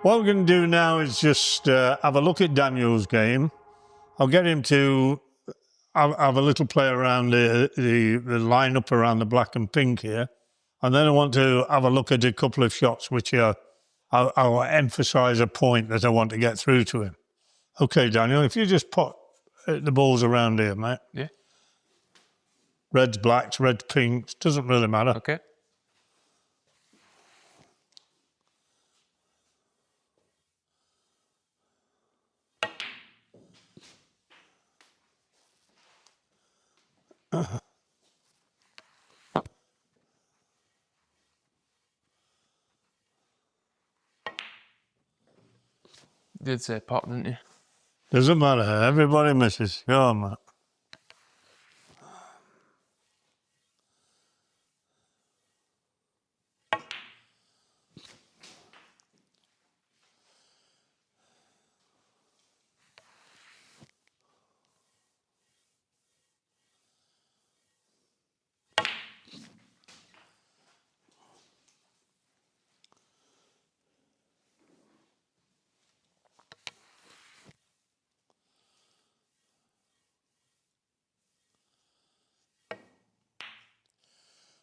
What we're going to do now is just have a look at Daniel's game. I'll get him to have a little play around the line-up around the black and pink here. And then I want to have a look at a couple of shots which I'll emphasise a point that I want to get through to him. Okay, Daniel, if you just put the balls around here, mate. Yeah. Reds, blacks, reds, pinks, doesn't really matter. Okay. You did say pot, didn't you? Doesn't matter. Everybody misses. Go on, Matt.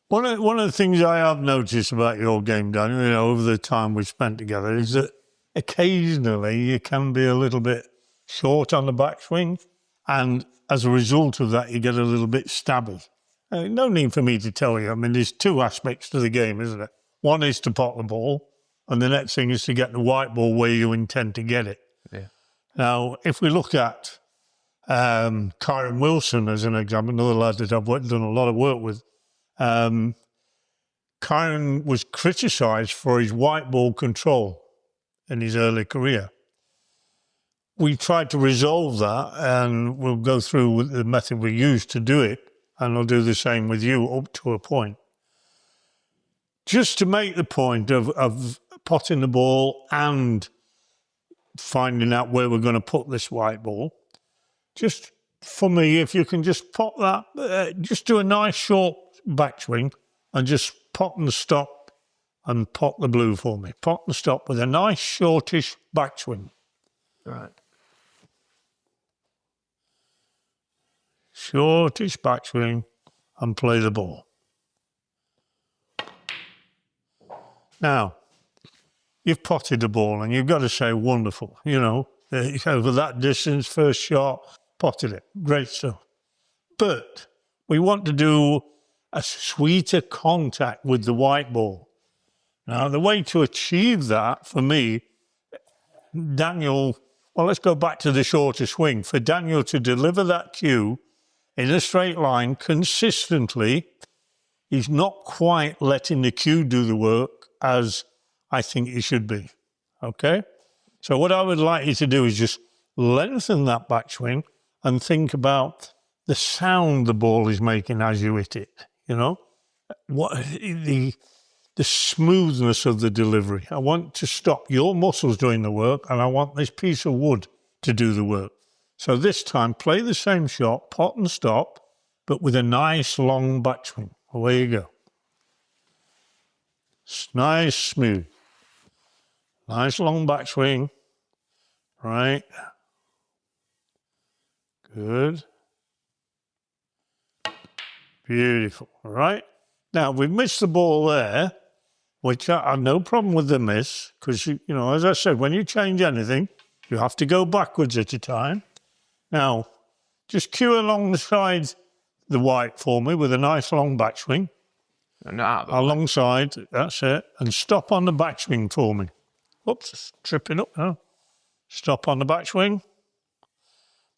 One of the things I have noticed about your game, Daniel, over the time we've spent together, is that occasionally you can be a little bit short on the backswing, and as a result of that, you get a little bit stabby. No need for me to tell you. I mean, there's two aspects to the game, isn't it? One is to pot the ball, and the next thing is to get the white ball where you intend to get it. Yeah. Now, if we look at Kyron Wilson as an example, another lad that I've done a lot of work with, Kyron was criticised for his white ball control in his early career. We tried to resolve that, and we'll go through the method we used to do it, and I'll do the same with you up to a point. Just to make the point of potting the ball and finding out where we're going to put this white ball, just for me, if you can just pot that, just do a nice short backswing and just pot and stop and pot the blue for me. Pot and stop with a nice shortish backswing. Right. Shortish backswing and play the ball. Now, you've potted the ball and you've got to say wonderful, over that distance, first shot, potted it. Great stuff. But we want to do a sweeter contact with the white ball. Now, the way to achieve that, for me, Daniel, well, let's go back to the shorter swing. For Daniel to deliver that cue in a straight line consistently, he's not quite letting the cue do the work as I think he should be, okay? So what I would like you to do is just lengthen that backswing and think about the sound the ball is making as you hit it. What the smoothness of the delivery. I want to stop your muscles doing the work, and I want this piece of wood to do the work. So this time, play the same shot, pot and stop, but with a nice long backswing. Away you go. Nice, smooth. Nice long backswing. Right. Good. Beautiful, all right? Now, we've missed the ball there, which I have no problem with the miss, because, as I said, when you change anything, you have to go backwards at a time. Now, just cue alongside the white for me with a nice long backswing. Alongside, that's it, and stop on the backswing for me. Oops, tripping up now. Stop on the backswing.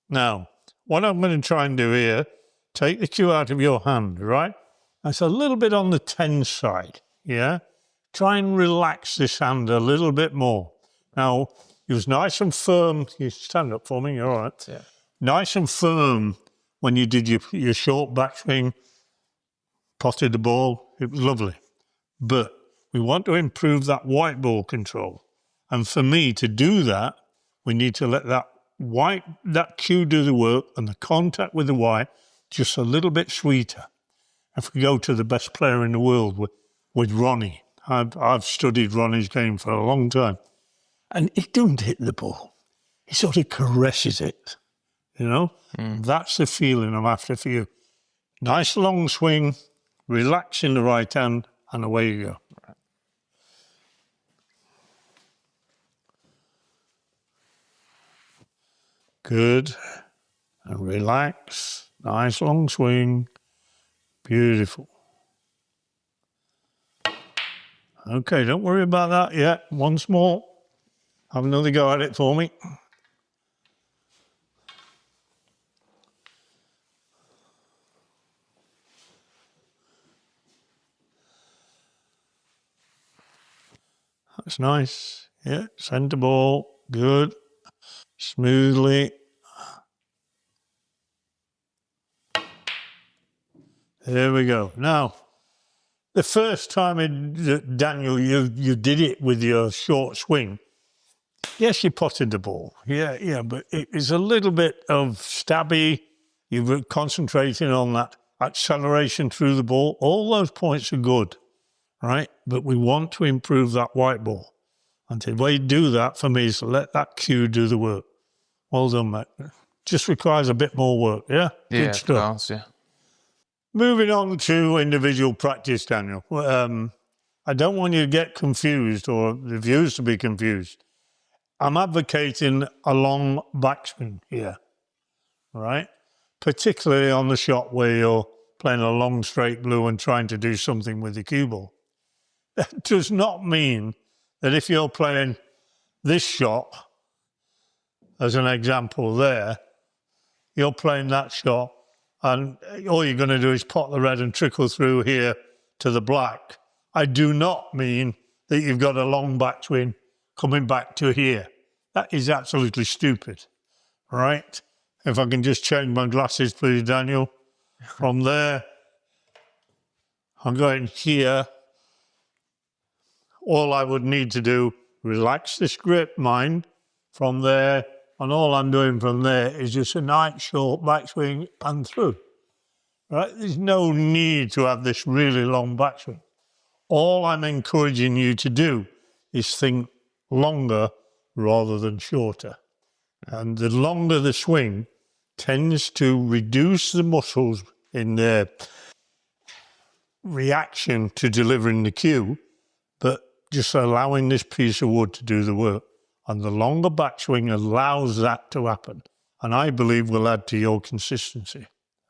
Now, what I'm going to try and do here, take the cue out of your hand, right? That's a little bit on the tense side, yeah? Try and relax this hand a little bit more. Now, it was nice and firm. You stand up for me, you're all right. Yeah. Nice and firm when you did your short backswing, potted the ball. It was lovely. But we want to improve that white ball control. And for me, to do that, we need to let that cue do the work and the contact with the white just a little bit sweeter. If we go to the best player in the world with Ronnie, I've studied Ronnie's game for a long time. And it doesn't hit the ball. He sort of caresses it, you know? That's the feeling I'm after for you. Nice long swing, relax in the right hand, and away you go. Good. And relax. Nice long swing. Beautiful. Okay, don't worry about that yet. Once more. Have another go at it for me. That's nice. Yeah, centre ball. Good. Smoothly. There we go. Now, the first time, Daniel, you did it with your short swing, yes, you potted the ball. Yeah, but it was a little bit of stabby. You were concentrating on that acceleration through the ball. All those points are good, right? But we want to improve that white ball. And the way you do that for me is to let that cue do the work. Well done, mate. Just requires a bit more work, yeah? Yeah, Good of stuff. course, yeah. Moving on to individual practice, Daniel. I don't want you to get confused or the viewers to be confused. I'm advocating a long backswing here, right? Particularly on the shot where you're playing a long straight blue and trying to do something with the cue ball. That does not mean that if you're playing this shot, as an example there, you're playing that shot and all you're going to do is pot the red and trickle through here to the black. I do not mean that you've got a long backswing coming back to here. That is absolutely stupid, right? If I can just change my glasses, please, Daniel. From there, I'm going here. All I would need to do, relax this grip, mind, from there, and all I'm doing from there is just a nice short backswing and through. Right? There's no need to have this really long backswing. All I'm encouraging you to do is think longer rather than shorter. And the longer the swing tends to reduce the muscles in their reaction to delivering the cue, but just allowing this piece of wood to do the work. And the longer backswing allows that to happen. And I believe will add to your consistency.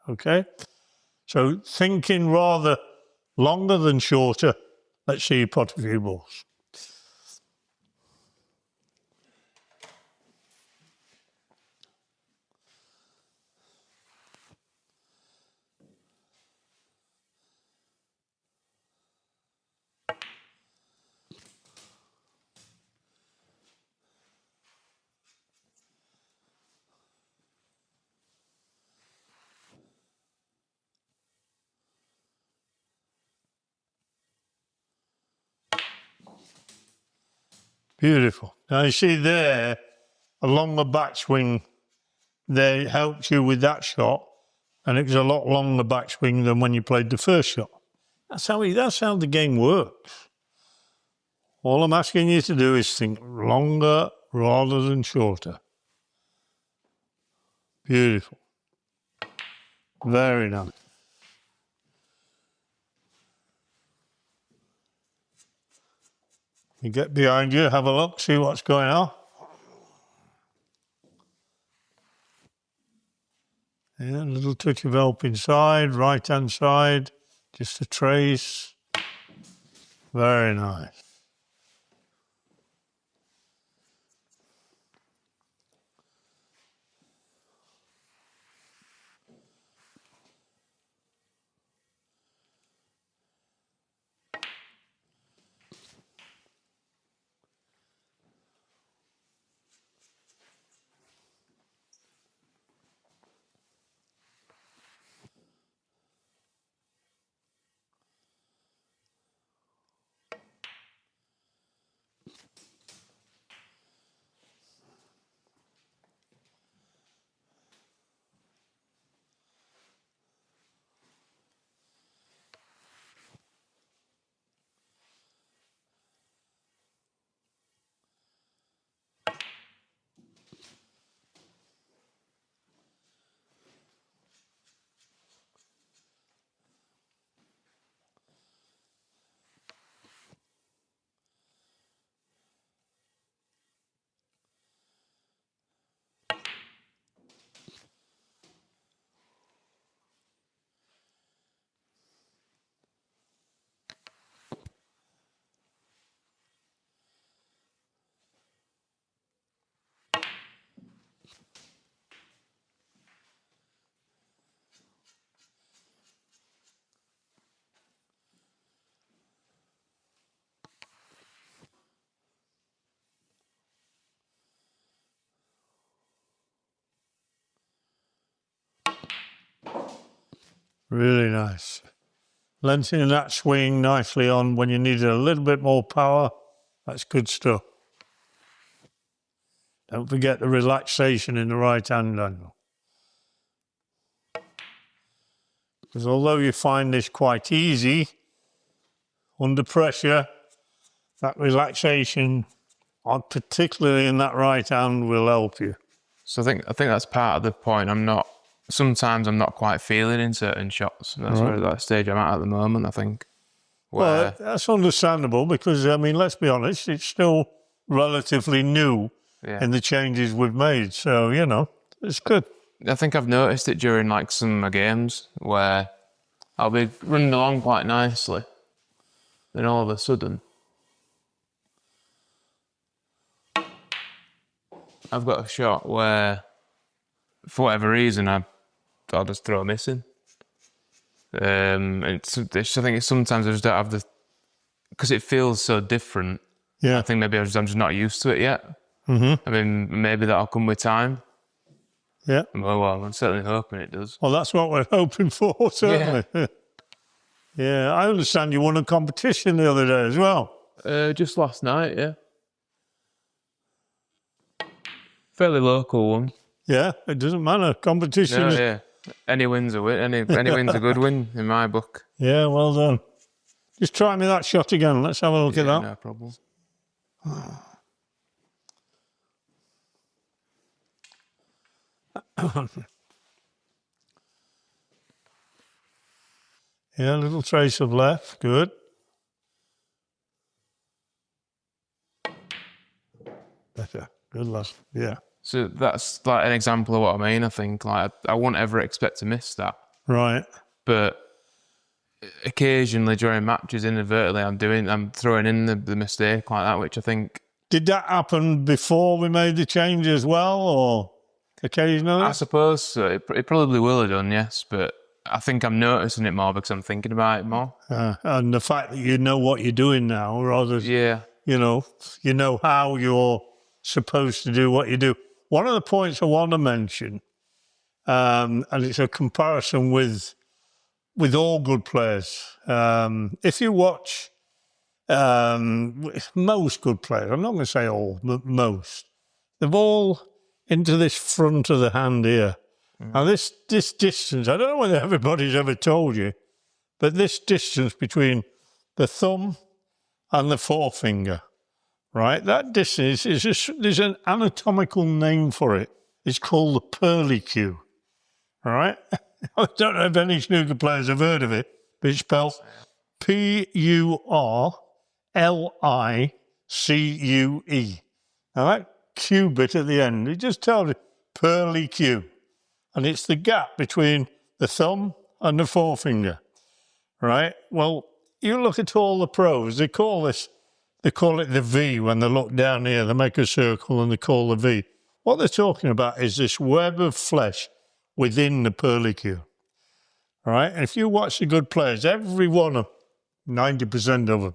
Okay? So thinking rather longer than shorter, let's see you pot a few balls. Beautiful. Now you see there, a longer backswing there helps you with that shot, and it was a lot longer backswing than when you played the first shot. That's how the game works. All I'm asking you to do is think longer rather than shorter. Beautiful. Very nice. You get behind you, have a look, see what's going on. Yeah, a little touch of help inside, right-hand side, just a trace. Very nice. Really nice. Lengthening that swing nicely on when you need a little bit more power. That's good stuff. Don't forget the relaxation in the right hand angle. Because although you find this quite easy, under pressure, that relaxation, particularly in that right hand, will help you. So I think that's part of the point. Sometimes I'm not quite feeling in certain shots. That's Right. where that stage I'm at the moment, I think. Well, that's understandable because, I mean, let's be honest, it's still relatively new in the changes we've made. So, you know, it's good. I think I've noticed it during like some of my games where I'll be running along quite nicely. Then all of a sudden, I've got a shot where, for whatever reason, I'll just throw a miss in. I think sometimes I just don't have because it feels so different. Yeah. I think maybe I'm just not used to it yet. Mm-hmm. I mean, maybe that'll come with time. Yeah. Well, I'm certainly hoping it does. Well, that's what we're hoping for, certainly. Yeah, I understand you won a competition the other day as well. Just last night, yeah. Fairly local one. Yeah, it doesn't matter. Competition. No, yeah. Any win's a win. Any win's a good win in my book. Yeah, well done. Just try me that shot again. Let's have a look at that. No problem. Yeah, a little trace of left. Good. Better. Good lad. Yeah. So that's like an example of what I mean. I think like I won't ever expect to miss that. Right. But occasionally during matches, inadvertently, I'm throwing in the mistake like that, which I think. Did that happen before we made the change as well, or occasionally? I suppose so. It probably will have done, yes, but I think I'm noticing it more because I'm thinking about it more. And the fact that you know what you're doing now, rather, Yeah. you know how you're supposed to do what you do. One of the points I want to mention, and it's a comparison with all good players. If you watch most good players, I'm not going to say all, but most, they've all into this front of the hand here. Now this distance, I don't know whether everybody's ever told you, but this distance between the thumb and the forefinger, right? That distance there's an anatomical name for it. It's called the pearly cue, all right? I don't know if any snooker players have heard of it, but it's spelled Purlicue. Now that Q bit at the end, it just tells you pearly cue. And it's the gap between the thumb and the forefinger, right? Well, you look at all the pros, they call it the V when they look down here, they make a circle and they call the V. What they're talking about is this web of flesh within the purlicue, right? And if you watch the good players, every one of them, 90% of them,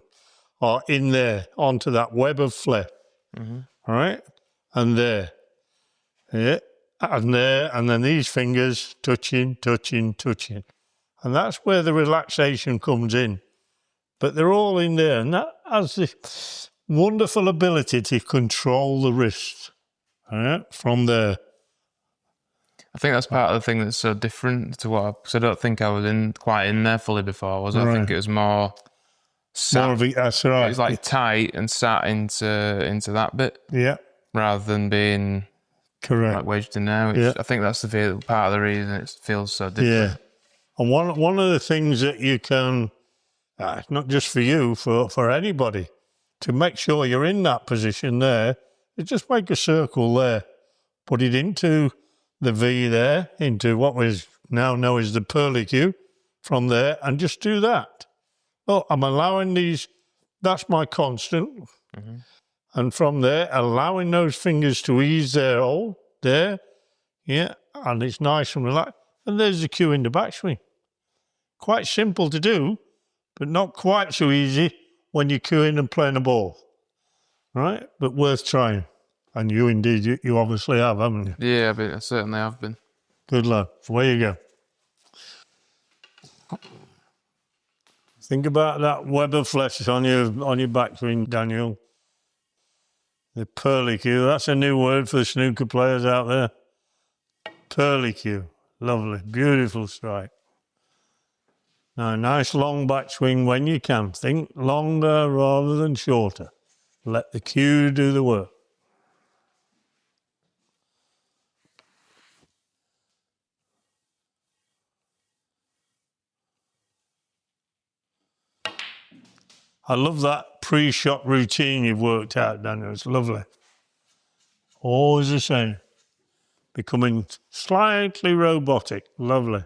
are in there onto that web of flesh, all right? And there, yeah. And there, and then these fingers touching. And that's where the relaxation comes in. But they're all in there, and that has the wonderful ability to control the wrist, from there. I think that's part of the thing that's so different to because I don't think I was quite in there fully before, was I? I think it was more sat. More of it, that's right. It was like tight and sat into that bit. Yeah. Rather than being... Correct. Like wedged in now. I think that's part of the reason it feels so different. Yeah. And one of the things that you can, not just for you, for anybody, to make sure you're in that position there, is just make a circle there. Put it into the V there, into what we now know as the purlicue, from there, and just do that. Oh, I'm allowing these, that's my constant. And from there, allowing those fingers to ease their hold, there, yeah, and it's nice and relaxed. And there's the cue in the backswing. Quite simple to do, but not quite so easy when you're cueing and playing a ball, right? But worth trying. And you indeed, you obviously have, haven't you? Yeah, I certainly have been. Good luck. Away you go. Think about that web of flesh on your backswing, Daniel. The pearly cue. That's a new word for the snooker players out there. Pearly cue. Lovely. Beautiful strike. Now, nice long backswing when you can. Think longer rather than shorter. Let the cue do the work. I love that pre-shot routine you've worked out, Daniel. It's lovely. Always the same. Becoming slightly robotic. Lovely.